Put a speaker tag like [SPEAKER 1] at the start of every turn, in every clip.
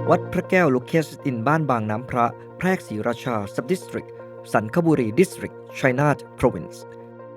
[SPEAKER 1] Wat Phra Kaeo located in Ban Bang Nam Phra, Phraek Sri Racha Sub-district, Sankhaburi District, Chainat Province.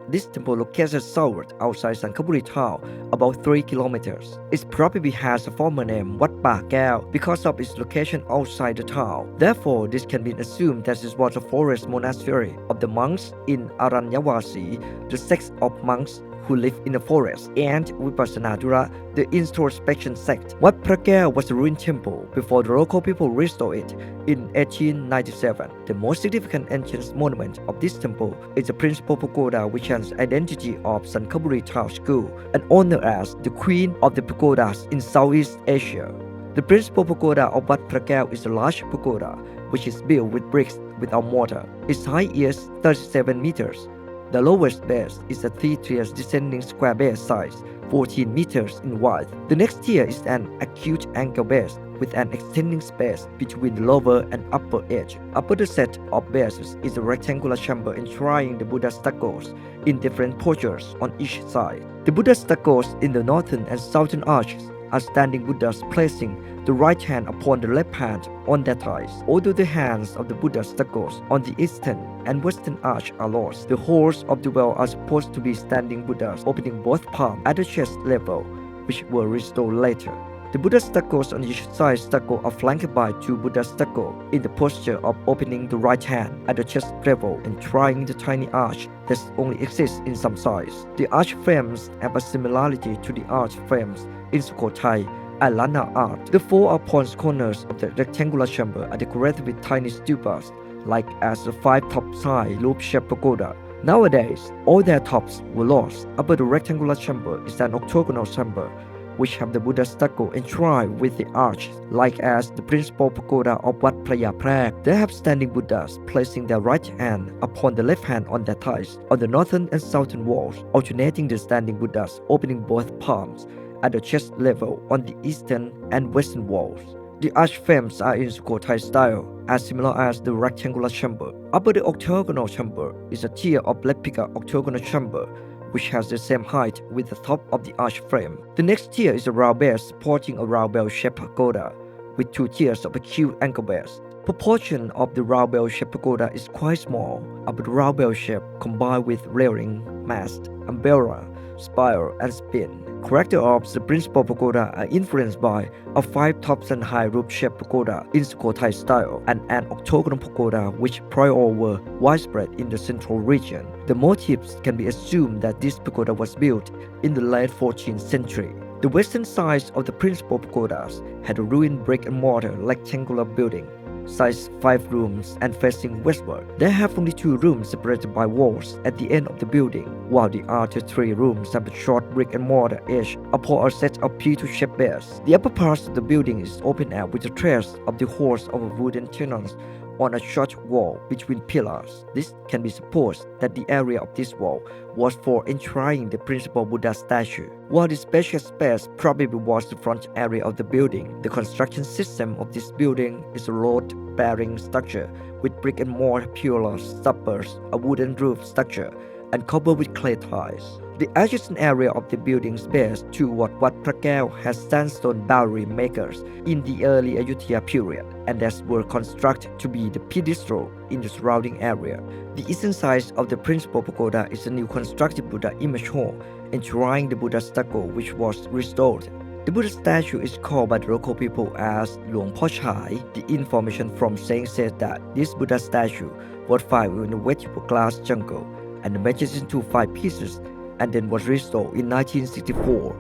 [SPEAKER 1] This temple located south outside Sankhaburi town, about 3 kilometers. It probably has a former name Wat Phra Kaeo because of its location outside the town. Therefore, this can be assumed that it was a forest monastery of the monks in Aranyavasi, the sect of monks who live in the forest, and Vipassanadura, the introspection sect. Wat Phra Kaeo was a ruined temple before the local people restored it in 1897. The most significant ancient monument of this temple is the principal pagoda, which has identity of Sankhaburi Town School and honored as the Queen of the Pagodas in Southeast Asia. The principal pagoda of Wat Phra Kaeo is a large pagoda, which is built with bricks without mortar. Its height is 37 meters. The lowest base is a 3-tier descending square base size, 14 meters in width. The next tier is an acute angle base with an extending space between the lower and upper edge. Upper the set of bases is a rectangular chamber enshrining the Buddha statues in different postures on each side. The Buddha statues in the northern and southern arches are standing Buddhas placing the right hand upon the left hand on their thighs. Although the hands of the Buddha statues on the eastern and western arch are lost, the holes of the well are supposed to be standing Buddhas opening both palms at the chest level, which were restored later. The Buddha statues on each side statue are flanked by 2 Buddha statues in the posture of opening the right hand at the chest level and trying the tiny arch that only exists in some size. The arch frames have a similarity to the arch frames in Sukhothai and Lanna art. The 4 upon corners of the rectangular chamber are decorated with tiny stupas, like as a 5-top side loop-shaped pagoda. Nowadays, all their tops were lost. Above the rectangular chamber is an octagonal chamber, which have the Buddha statue enshrined with the arch, like as the principal pagoda of Wat Phra Kaeo. They have standing Buddhas placing their right hand upon the left hand on their thighs on the northern and southern walls, alternating the standing Buddhas opening both palms at the chest level on the eastern and western walls. The arch frames are in Sukhothai style, as similar as the rectangular chamber. Upper the octagonal chamber is a tier of replica octagonal chamber, which has the same height with the top of the arch frame. The next tier is a round base supporting a round bell-shaped pagoda, with 2 tiers of acute angle base. Proportion of the round bell-shaped pagoda is quite small, but the round bell shape combined with railing, mast, umbrella, spire, and spin. Character of the principal pagoda are influenced by a 5 tops and high roof-shaped pagoda in Sukhothai style and an octagonal pagoda which prior were widespread in the central region. The motifs can be assumed that this pagoda was built in the late 14th century. The western sides of the principal pagodas had a ruined brick and mortar rectangular building, size 5 rooms and facing westward. They have only 2 rooms separated by walls at the end of the building, while the other 3 rooms have a short brick and mortar edge upon a set of P2-shaped base. The upper part of the building is open air with a trace of the holes of wooden tenons on a short wall between pillars. This can be supposed that the area of this wall was for enshrining the principal Buddha statue, while the spacious space probably was the front area of the building. The construction system of this building is a load-bearing structure with brick and mortar pillars, suppers, a wooden roof structure, and covered with clay tiles. The adjacent area of the building's base to Wat Phra Kaeo has sandstone boundary makers in the early Ayutthaya period, and that were constructed to be the pedestal in the surrounding area. The eastern side of the principal pagoda is a new constructed Buddha image hall, enshrining the Buddha statue which was restored. The Buddha statue is called by the local people as Luang Po Chai. The information from saying says that this Buddha statue was found in a vegetable glass jungle and measured into 5 pieces, and then was restored in 1964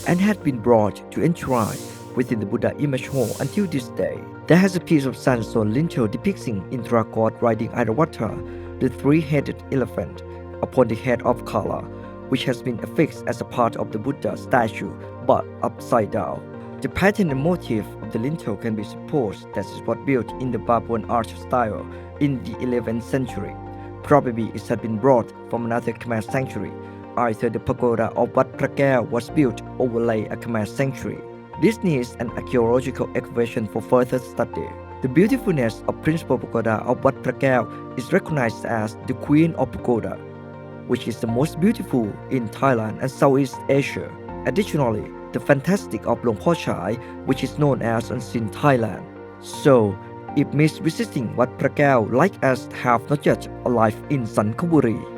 [SPEAKER 1] and had been brought to enshrine within the Buddha image hall until this day. There has a piece of sandstone lintel depicting Indra god riding Airavata, the 3-headed elephant, upon the head of Kala, which has been affixed as a part of the Buddha statue but upside down. The pattern and motif of the lintel can be supposed that it was built in the Babuan arch style in the 11th century. Probably it had been brought from another Khmer sanctuary. Either the pagoda of Wat Phra Kaeo was built overlay a Khmer sanctuary. This needs an archaeological excavation for further study. The beautifulness of principal pagoda of Wat Phra Kaeo is recognized as the Queen of Pagoda, which is the most beautiful in Thailand and Southeast Asia. Additionally, the fantastic of Luang Po Chai, which is known as Unseen Thailand, So, if miss visiting Wat Phra Kaeo like us have not yet arrived in Sankhampuri,